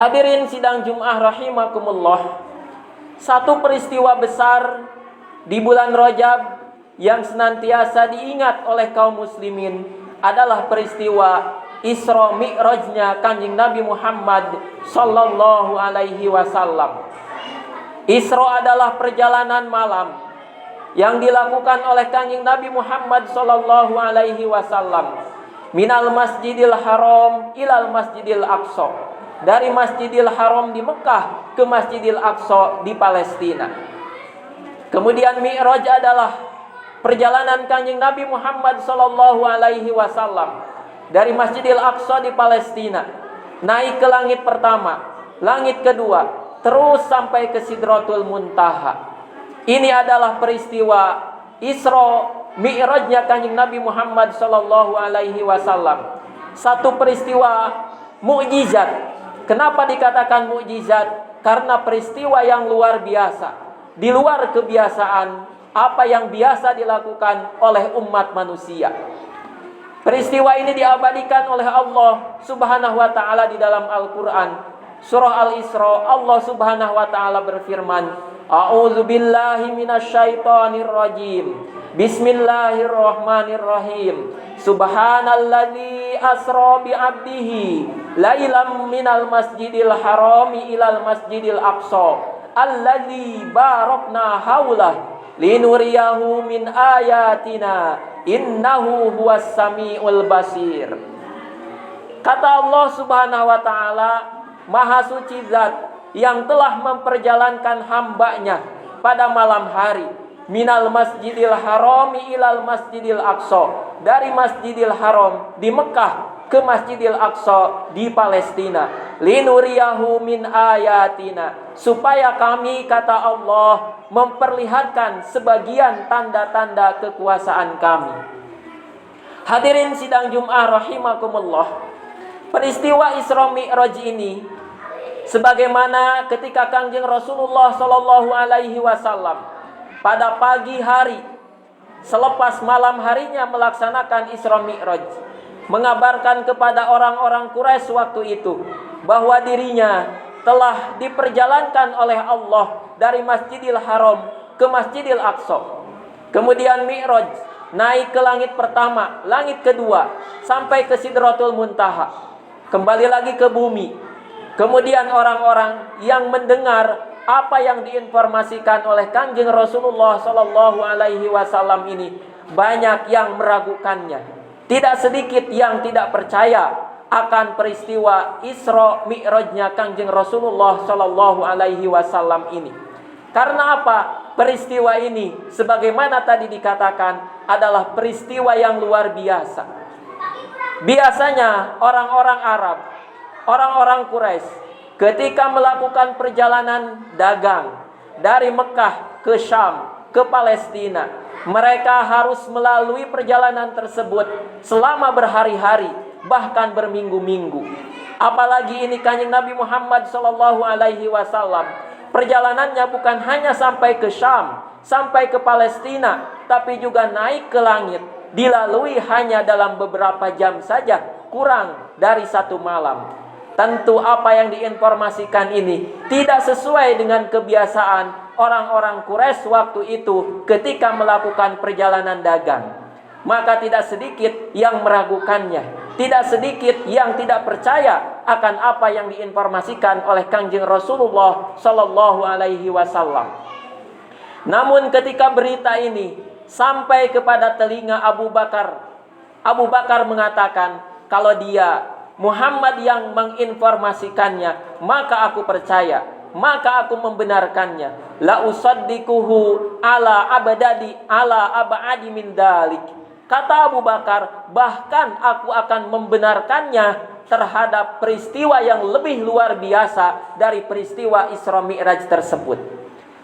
Hadirin sidang Jum'ah rahimakumullah. Satu peristiwa besar di bulan Rajab yang senantiasa diingat oleh kaum muslimin adalah peristiwa Isra Mi'rajnya Kanjeng Nabi Muhammad sallallahu alaihi wasallam. Isra adalah perjalanan malam yang dilakukan oleh Kanjeng Nabi Muhammad sallallahu alaihi wasallam minal Masjidil Haram ilal Masjidil Aqsa. Dari Masjidil Haram di Mekah ke Masjidil Aqsa di Palestina. Kemudian Mi'raj adalah perjalanan Kanjeng Nabi Muhammad sallallahu alaihi wasallam dari Masjidil Aqsa di Palestina naik ke langit pertama, langit kedua, terus sampai ke Sidratul Muntaha. Ini adalah peristiwa Isra Mi'rajnya Kanjeng Nabi Muhammad sallallahu alaihi wasallam. Satu peristiwa mukjizat. Kenapa dikatakan mukjizat? Karena peristiwa yang luar biasa, di luar kebiasaan apa yang biasa dilakukan oleh umat manusia. Peristiwa ini diabadikan oleh Allah Subhanahu wa taala di dalam Al-Qur'an. Surah Al-Isra, Allah Subhanahu wa taala berfirman, "A'udzu billahi minasyaitonir rajim. Bismillahirrahmanirrahim. Subhanalladzi asra bi 'abdihi lailam minal masjidil harami ilal masjidil aqsa alladzi barakna haulah linuriyahu min ayatina innahu huwas samiul basir." Kata Allah Subhanahu wa taala, Maha suci zat yang telah memperjalankan hambanya pada malam hari minal masjidil harami ilal masjidil aqsa, dari Masjidil Haram di Mekah ke Masjidil Aqsa di Palestina, linuriyahu min ayatina, supaya kami, kata Allah, memperlihatkan sebagian tanda-tanda kekuasaan kami. Hadirin sidang Jum'ah rahimakumullah, peristiwa Isra Mi'raj ini sebagaimana ketika Kanjeng Rasulullah sallallahu alaihi wasallam pada pagi hari selepas malam harinya melaksanakan Isra Mi'raj, mengabarkan kepada orang-orang Quraisy waktu itu bahwa dirinya telah diperjalankan oleh Allah dari Masjidil Haram ke Masjidil Aqsa. Kemudian Mi'raj, naik ke langit pertama, langit kedua, sampai ke Sidratul Muntaha, kembali lagi ke bumi. Kemudian orang-orang yang mendengar apa yang diinformasikan oleh Kanjeng Rasulullah sallallahu alaihi wasallam ini banyak yang meragukannya. Tidak sedikit yang tidak percaya akan peristiwa Isra Mi'rajnya Kanjeng Rasulullah sallallahu alaihi wasallam ini. Karena apa? Peristiwa ini sebagaimana tadi dikatakan adalah peristiwa yang luar biasa. Biasanya orang-orang Arab, orang-orang Quraisy ketika melakukan perjalanan dagang dari Mekah ke Syam, ke Palestina, mereka harus melalui perjalanan tersebut selama berhari-hari, bahkan berminggu-minggu. Apalagi ini Kanjeng Nabi Muhammad sallallahu alaihi wasallam, perjalanannya bukan hanya sampai ke Syam, sampai ke Palestina, tapi juga naik ke langit, dilalui hanya dalam beberapa jam saja, kurang dari satu malam. Tentu apa yang diinformasikan ini tidak sesuai dengan kebiasaan orang-orang Quraisy waktu itu ketika melakukan perjalanan dagang. Maka tidak sedikit yang meragukannya, tidak sedikit yang tidak percaya akan apa yang diinformasikan oleh Kanjeng Rasulullah sallallahu alaihi wasallam. Namun ketika berita ini sampai kepada telinga Abu Bakar, Abu Bakar mengatakan, kalau dia Muhammad yang menginformasikannya, maka aku percaya, maka aku membenarkannya. La usaddiquhu ala abadi min dalik. Kata Abu Bakar, bahkan aku akan membenarkannya terhadap peristiwa yang lebih luar biasa dari peristiwa Isra Mi'raj tersebut.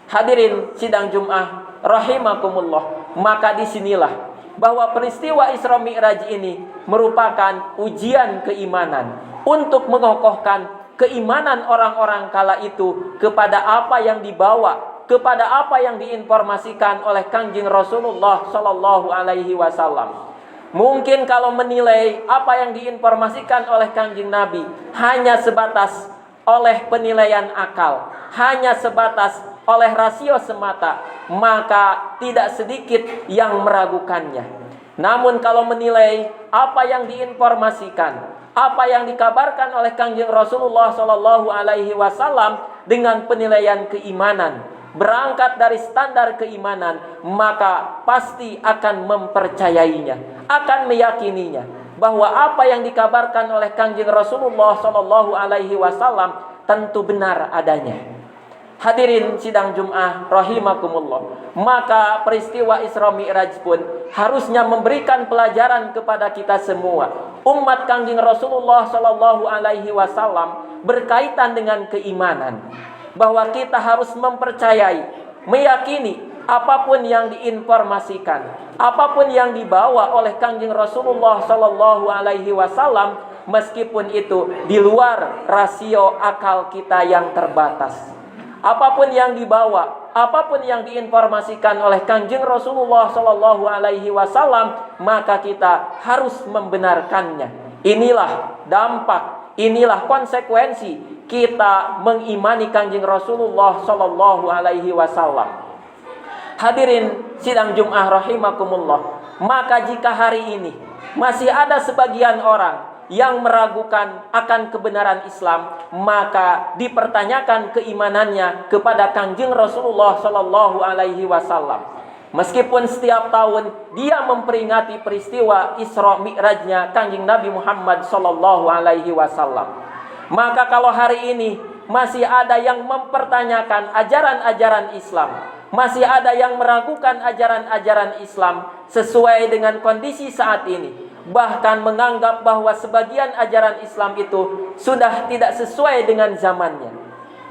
Hadirin sidang Jum'ah rahimakumullah, maka disinilah bahwa peristiwa Isra Mi'raj ini merupakan ujian keimanan untuk mengokohkan keimanan orang-orang kala itu kepada apa yang dibawa, kepada apa yang diinformasikan oleh Kanjeng Rasulullah sallallahu alaihi wasallam. Mungkin kalau menilai apa yang diinformasikan oleh Kanjeng Nabi hanya sebatas oleh penilaian akal, hanya sebatas oleh rasio semata, maka tidak sedikit yang meragukannya. Namun kalau menilai apa yang diinformasikan, apa yang dikabarkan oleh Kangjeng Rasulullah Shallallahu Alaihi Wasallam dengan penilaian keimanan, berangkat dari standar keimanan, maka pasti akan mempercayainya, akan meyakininya bahwa apa yang dikabarkan oleh Kangjeng Rasulullah Shallallahu Alaihi Wasallam tentu benar adanya. Hadirin sidang Jum'ah rahimakumullah, maka peristiwa Isra Mi'raj pun harusnya memberikan pelajaran kepada kita semua, umat Kangjeng Rasulullah Shallallahu Alaihi Wasallam, berkaitan dengan keimanan, bahwa kita harus mempercayai, meyakini apapun yang diinformasikan, apapun yang dibawa oleh Kangjeng Rasulullah Shallallahu Alaihi Wasallam, meskipun itu di luar rasio akal kita yang terbatas. Apapun yang dibawa, apapun yang diinformasikan oleh Kangjeng Rasulullah Shallallahu Alaihi Wasallam, maka kita harus membenarkannya. Inilah dampak, inilah konsekuensi kita mengimani Kangjeng Rasulullah Shallallahu Alaihi Wasallam. Hadirin sidang Jum'ah rahimakumullah, maka jika hari ini masih ada sebagian orang yang meragukan akan kebenaran Islam, maka dipertanyakan keimanannya kepada Kangjeng Rasulullah Shallallahu Alaihi Wasallam. Meskipun setiap tahun dia memperingati peristiwa Isra Mi'rajnya Kangjeng Nabi Muhammad Shallallahu Alaihi Wasallam, maka kalau hari ini masih ada yang mempertanyakan ajaran-ajaran Islam, masih ada yang meragukan ajaran-ajaran Islam sesuai dengan kondisi saat ini, bahkan menganggap bahwa sebagian ajaran Islam itu sudah tidak sesuai dengan zamannya,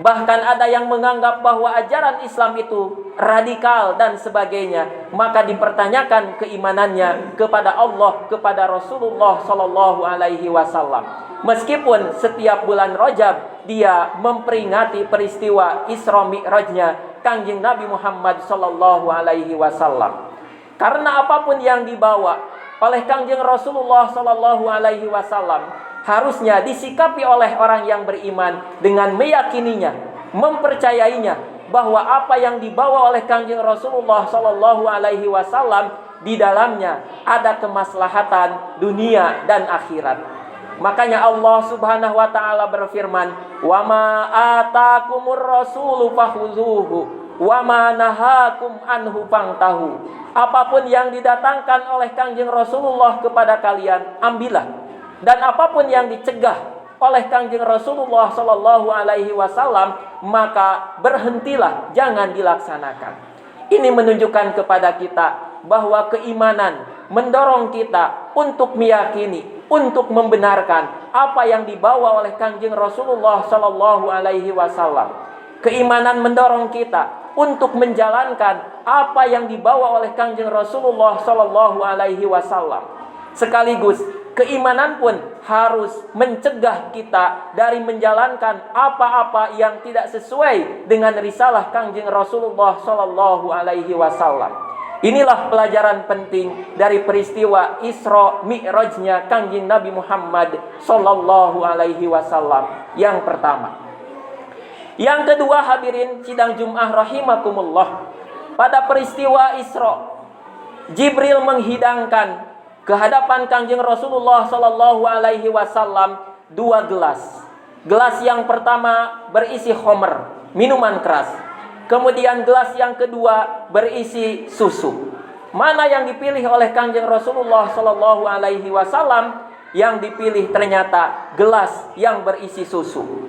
bahkan ada yang menganggap bahwa ajaran Islam itu radikal dan sebagainya, maka dipertanyakan keimanannya kepada Allah, kepada Rasulullah Shallallahu Alaihi Wasallam. Meskipun setiap bulan Rajab dia memperingati peristiwa Isra Mi'rajnya Kangjeng Nabi Muhammad Shallallahu Alaihi Wasallam, karena apapun yang dibawa oleh Kangjeng Rasulullah Shallallahu Alaihi Wasallam harusnya disikapi oleh orang yang beriman dengan meyakininya, mempercayainya bahwa apa yang dibawa oleh Kangjeng Rasulullah Shallallahu Alaihi Wasallam di dalamnya ada kemaslahatan dunia dan akhirat. Makanya Allah Subhanahu wa taala berfirman, "Wa ma atakumur rasulu fakhuzuhu wa ma nahakum anhu fantahu." Apapun yang didatangkan oleh Kangjeng Rasulullah kepada kalian, ambillah. Dan apapun yang dicegah oleh Kangjeng Rasulullah Shallallahu Alaihi Wasallam, maka berhentilah, jangan dilaksanakan. Ini menunjukkan kepada kita bahwa keimanan mendorong kita untuk meyakini, untuk membenarkan apa yang dibawa oleh Kangjeng Rasulullah Shallallahu Alaihi Wasallam. Keimanan mendorong kita untuk menjalankan apa yang dibawa oleh Kangjeng Rasulullah Shallallahu Alaihi Wasallam. Sekaligus keimanan pun harus mencegah kita dari menjalankan apa-apa yang tidak sesuai dengan risalah Kangjeng Rasulullah Shallallahu Alaihi Wasallam. Inilah pelajaran penting dari peristiwa Isra Mi'rajnya Kangjeng Nabi Muhammad Shallallahu Alaihi Wasallam yang pertama. Yang kedua, hadirin sidang Jum'ah rahimakumullah, pada peristiwa Isra, Jibril menghidangkan ke hadapan Kangjeng Rasulullah Shallallahu Alaihi Wasallam 2 gelas. Gelas yang pertama berisi khamr, minuman keras. Kemudian gelas yang kedua berisi susu. Mana yang dipilih oleh Kangjeng Rasulullah Shallallahu Alaihi Wasallam? Yang dipilih ternyata gelas yang berisi susu.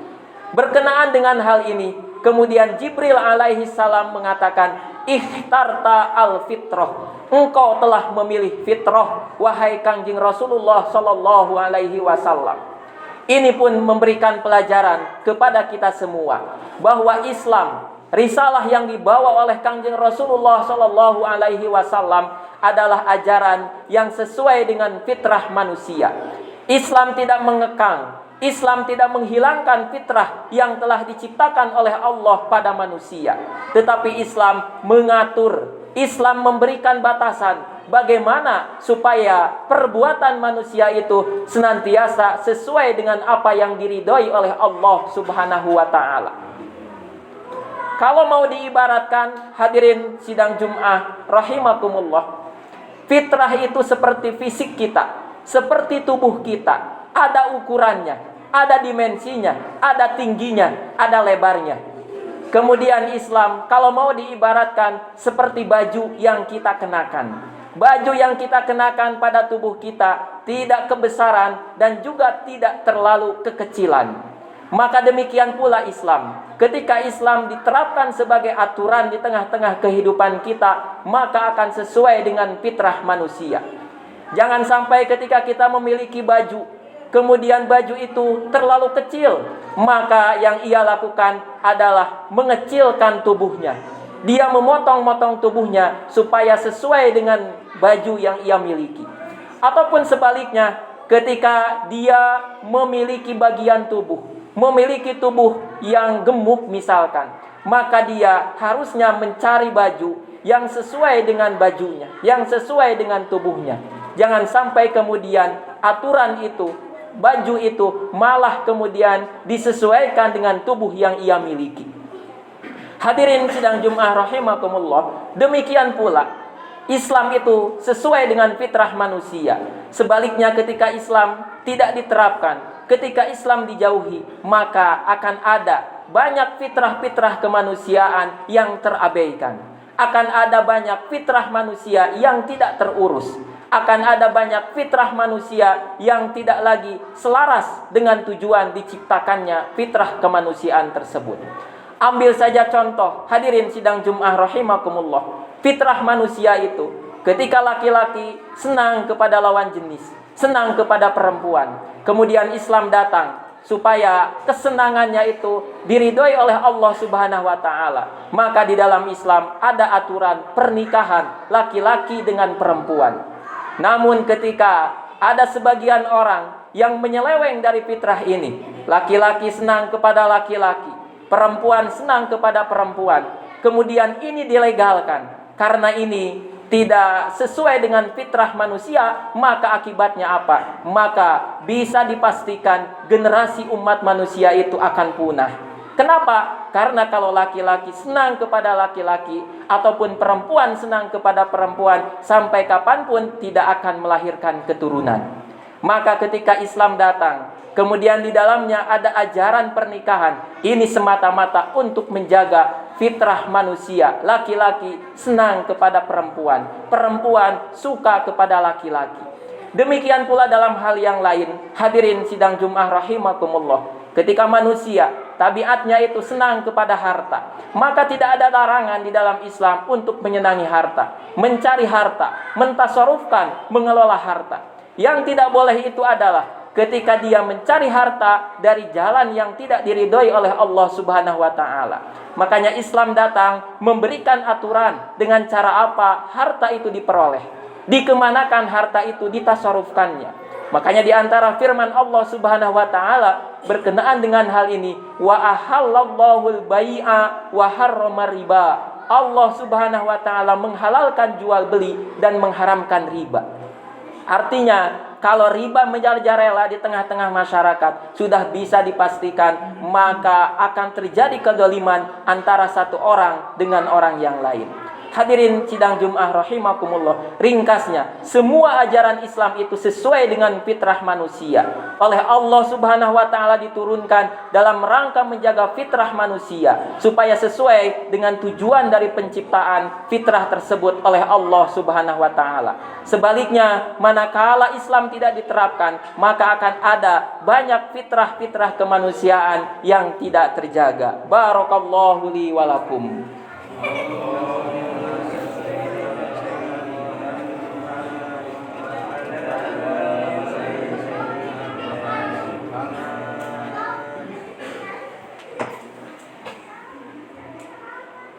Berkenaan dengan hal ini, kemudian Jibril alaihi salam mengatakan, "Ikhtarta al-fitrah." Engkau telah memilih fitrah, wahai Kangjeng Rasulullah Shallallahu Alaihi Wasallam. Ini pun memberikan pelajaran kepada kita semua bahwa Islam, risalah yang dibawa oleh Kangjeng Rasulullah Shallallahu Alaihi Wasallam adalah ajaran yang sesuai dengan fitrah manusia. Islam tidak mengekang, Islam tidak menghilangkan fitrah yang telah diciptakan oleh Allah pada manusia. Tetapi Islam mengatur, Islam memberikan batasan bagaimana supaya perbuatan manusia itu senantiasa sesuai dengan apa yang diridhoi oleh Allah Subhanahu wa taala. Kalau mau diibaratkan, hadirin sidang Jum'ah rahimakumullah, fitrah itu seperti fisik kita, seperti tubuh kita, ada ukurannya, ada dimensinya, ada tingginya, ada lebarnya. Kemudian Islam kalau mau diibaratkan seperti baju yang kita kenakan. Baju yang kita kenakan pada tubuh kita tidak kebesaran dan juga tidak terlalu kekecilan. Maka demikian pula Islam. Ketika Islam diterapkan sebagai aturan di tengah-tengah kehidupan kita, maka akan sesuai dengan fitrah manusia. Jangan sampai ketika kita memiliki baju, kemudian baju itu terlalu kecil, maka yang ia lakukan adalah mengecilkan tubuhnya. Dia memotong-motong tubuhnya supaya sesuai dengan baju yang ia miliki. Ataupun sebaliknya, ketika dia memiliki bagian tubuh, memiliki tubuh yang gemuk misalkan, maka dia harusnya mencari baju yang sesuai dengan bajunya, yang sesuai dengan tubuhnya. Jangan sampai kemudian aturan itu, baju itu malah kemudian disesuaikan dengan tubuh yang ia miliki. Hadirin sidang Jum'ah rahimakumullah, demikian pula Islam itu sesuai dengan fitrah manusia. Sebaliknya ketika Islam tidak diterapkan, ketika Islam dijauhi, maka akan ada banyak fitrah-fitrah kemanusiaan yang terabaikan. Akan ada banyak fitrah manusia yang tidak terurus. Akan ada banyak fitrah manusia yang tidak lagi selaras dengan tujuan diciptakannya fitrah kemanusiaan tersebut. Ambil saja contoh, hadirin sidang Jum'ah rahimakumullah. Fitrah manusia itu ketika laki-laki senang kepada lawan jenis, senang kepada perempuan. Kemudian Islam datang supaya kesenangannya itu diridhoi oleh Allah Subhanahu wa taala. Maka di dalam Islam ada aturan pernikahan laki-laki dengan perempuan. Namun ketika ada sebagian orang yang menyeleweng dari fitrah ini, laki-laki senang kepada laki-laki, perempuan senang kepada perempuan, kemudian ini dilegalkan karena ini tidak sesuai dengan fitrah manusia, maka akibatnya apa? Maka bisa dipastikan generasi umat manusia itu akan punah. Kenapa? Karena kalau laki-laki senang kepada laki-laki ataupun perempuan senang kepada perempuan, sampai kapanpun tidak akan melahirkan keturunan. Maka ketika Islam datang, kemudian di dalamnya ada ajaran pernikahan, ini semata-mata untuk menjaga fitrah manusia. Laki-laki senang kepada perempuan, perempuan suka kepada laki-laki. Demikian pula dalam hal yang lain, hadirin sidang Jum'ah rahimakumullah. Ketika manusia tabiatnya itu senang kepada harta, maka tidak ada larangan di dalam Islam untuk menyenangi harta, mencari harta, mentasarufkan, mengelola harta. Yang tidak boleh itu adalah ketika dia mencari harta dari jalan yang tidak diridhoi oleh Allah Subhanahu wa taala. Makanya Islam datang memberikan aturan dengan cara apa harta itu diperoleh, dikemanakan harta itu, ditasarufkannya. Makanya di antara firman Allah Subhanahu wa taala berkenaan dengan hal ini, wa ahallallahu al-bai'a wa harrama riba. Allah Subhanahu wa taala menghalalkan jual beli dan mengharamkan riba. Artinya kalau riba menjalar-jala di tengah-tengah masyarakat, sudah bisa dipastikan maka akan terjadi kezaliman antara satu orang dengan orang yang lain. Hadirin sidang Jum'ah rahimakumullah, ringkasnya semua ajaran Islam itu sesuai dengan fitrah manusia. Oleh Allah Subhanahu wa taala diturunkan dalam rangka menjaga fitrah manusia supaya sesuai dengan tujuan dari penciptaan fitrah tersebut oleh Allah Subhanahu wa taala. Sebaliknya, manakala Islam tidak diterapkan, maka akan ada banyak fitrah-fitrah kemanusiaan yang tidak terjaga. Barakallahu li wa lakum.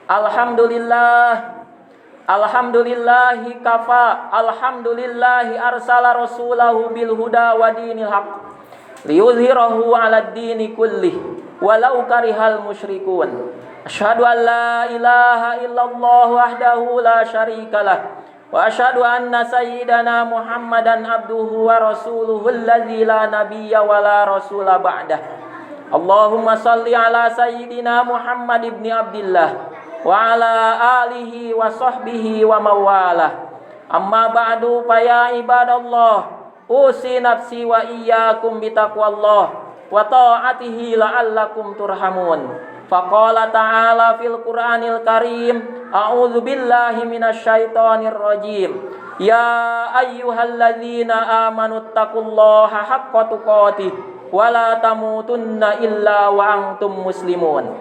Alhamdulillah, alhamdulillahi kafa, alhamdulillahi arsala rasulahu bil huda wa dinil haq liyuzhirahu 'alad dini kullih walau karihal musyrikun. Asyhadu an la ilaha illallah wahdahu la syarikalah Wa asyhadu anna sayyidana Muhammadan abduhu wa rasuluhu alladzi la nabiyya wa la rasula ba'dah. Allahumma salli ala sayyidina Muhammad ibn Abdillah wa ala alihi wa sahbihi wa mawalah. Amma ba'du fa ya ibadallah, usi nafsi wa iyyakum bitaqwallah wa ta'atihi la'allakum turhamun. Faqala ta'ala fil Qur'anil Karim, a'udzu billahi minasy syaithanir rajim. Ya ayyuhalladzina amanu taqullaha haqqa tuqatih wa la tamutunna illa wa antum muslimun.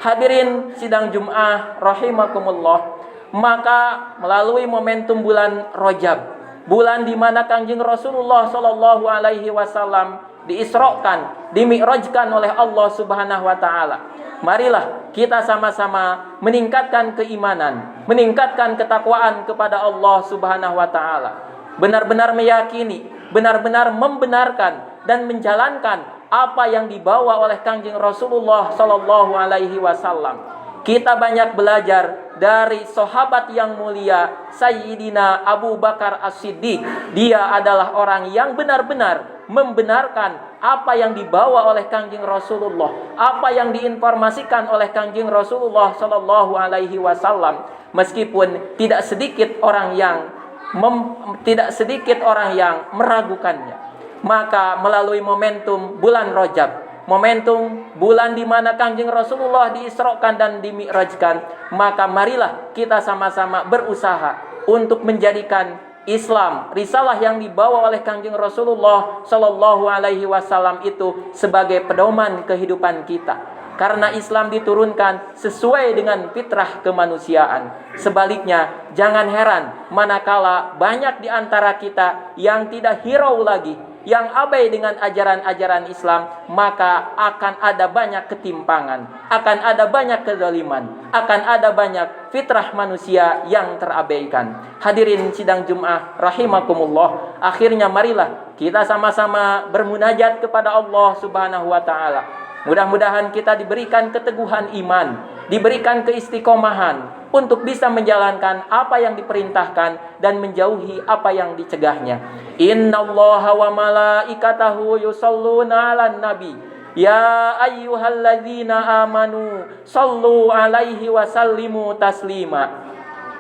Hadirin sidang Jumat rahimakumullah, maka melalui momentum bulan Rajab, bulan di mana Kangjeng Rasulullah sallallahu alaihi wasallam diisrokan, dimi'rajkan oleh Allah Subhanahu wa taala, marilah kita sama-sama meningkatkan keimanan, meningkatkan ketakwaan kepada Allah Subhanahu wa taala. Benar-benar meyakini, benar-benar membenarkan dan menjalankan apa yang dibawa oleh Kangjeng Rasulullah sallallahu alaihi wasallam. Kita banyak belajar dari sahabat yang mulia Sayyidina Abu Bakar As-Siddiq. Dia adalah orang yang benar-benar membenarkan apa yang dibawa oleh Kangjeng Rasulullah, apa yang diinformasikan oleh Kangjeng Rasulullah sallallahu alaihi wasallam, meskipun tidak sedikit orang yang meragukannya. Maka melalui momentum bulan Rajab, momentum bulan di mana Kangjeng Rasulullah diisrokan dan dimi'rajkan, maka marilah kita sama-sama berusaha untuk menjadikan Islam, risalah yang dibawa oleh Kangjeng Rasulullah sallallahu alaihi wasallam itu sebagai pedoman kehidupan kita. Karena Islam diturunkan sesuai dengan fitrah kemanusiaan. Sebaliknya, jangan heran manakala banyak di antara kita yang tidak hirau lagi, yang abai dengan ajaran-ajaran Islam, maka akan ada banyak ketimpangan, akan ada banyak kezaliman, akan ada banyak fitrah manusia yang terabaikan. Hadirin sidang Jumat rahimakumullah, akhirnya marilah kita sama-sama bermunajat kepada Allah Subhanahu wa taala. Mudah-mudahan kita diberikan keteguhan iman, diberikan keistiqomahan untuk bisa menjalankan apa yang diperintahkan dan menjauhi apa yang dicegahnya. Innallaha wa malaikatahu yusholluna 'alan nabi. Ya ayyuhalladzina amanu shallu 'alaihi wa sallimu taslima.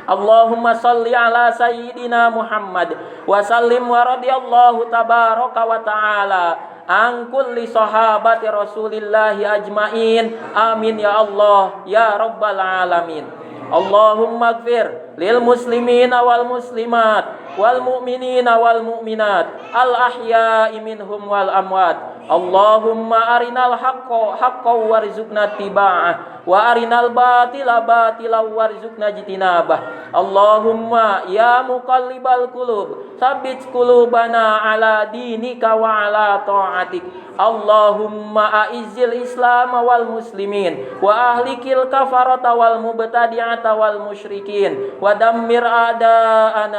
Allahumma shalli ala sayyidina Muhammad wa sallim wa radiyallahu tabaraka wa ta'ala an kulli sahabati Rasulillahi ajmain. Amin ya Allah ya rabbal alamin. Allahumma ighfir lil muslimina wal muslimat wal mu'minina wal mu'minat al ahya'i minhum wal amwat. Allahumma arinal haqqa warzuqna tiba'ah wa arinal batila warzuqna jitinabah. Allahumma ya muqallibal qulub tsabbit qulubana ala dinika wa ala ta'atik. Allahumma a'izzil islam wal muslimin wa ahlikil kafarata wal mubtadi'ata wal musyrikin wa dammir a'da'aka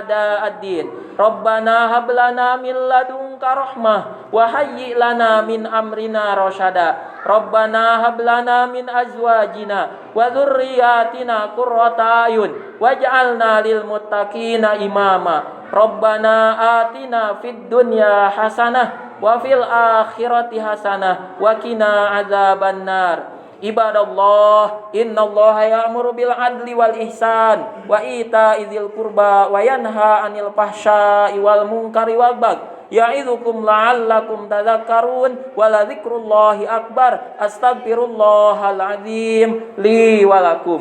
a'da'ad-din. Rabbana hab lana min ladunka rahmah wa hayyi lana min amrina rasyada. Rabbana hab lana min azwajina wa dzurriyyatina qurrata ayun waj'alna lil muttaqina imama. Rabbana atina fid dunya hasanah wa fil akhirati hasanah wa qina adzabannar. Ibadallah, innallaha ya'muru bil adli wal ihsan wa ita'i dzil qurba wa yanha 'anil fahsya'i wal munkari wal baghi. Ya'idzukum la'allakum tadhakkarun wa la dzikrullahi akbar. Astaghfirullahal azim li wa lakum.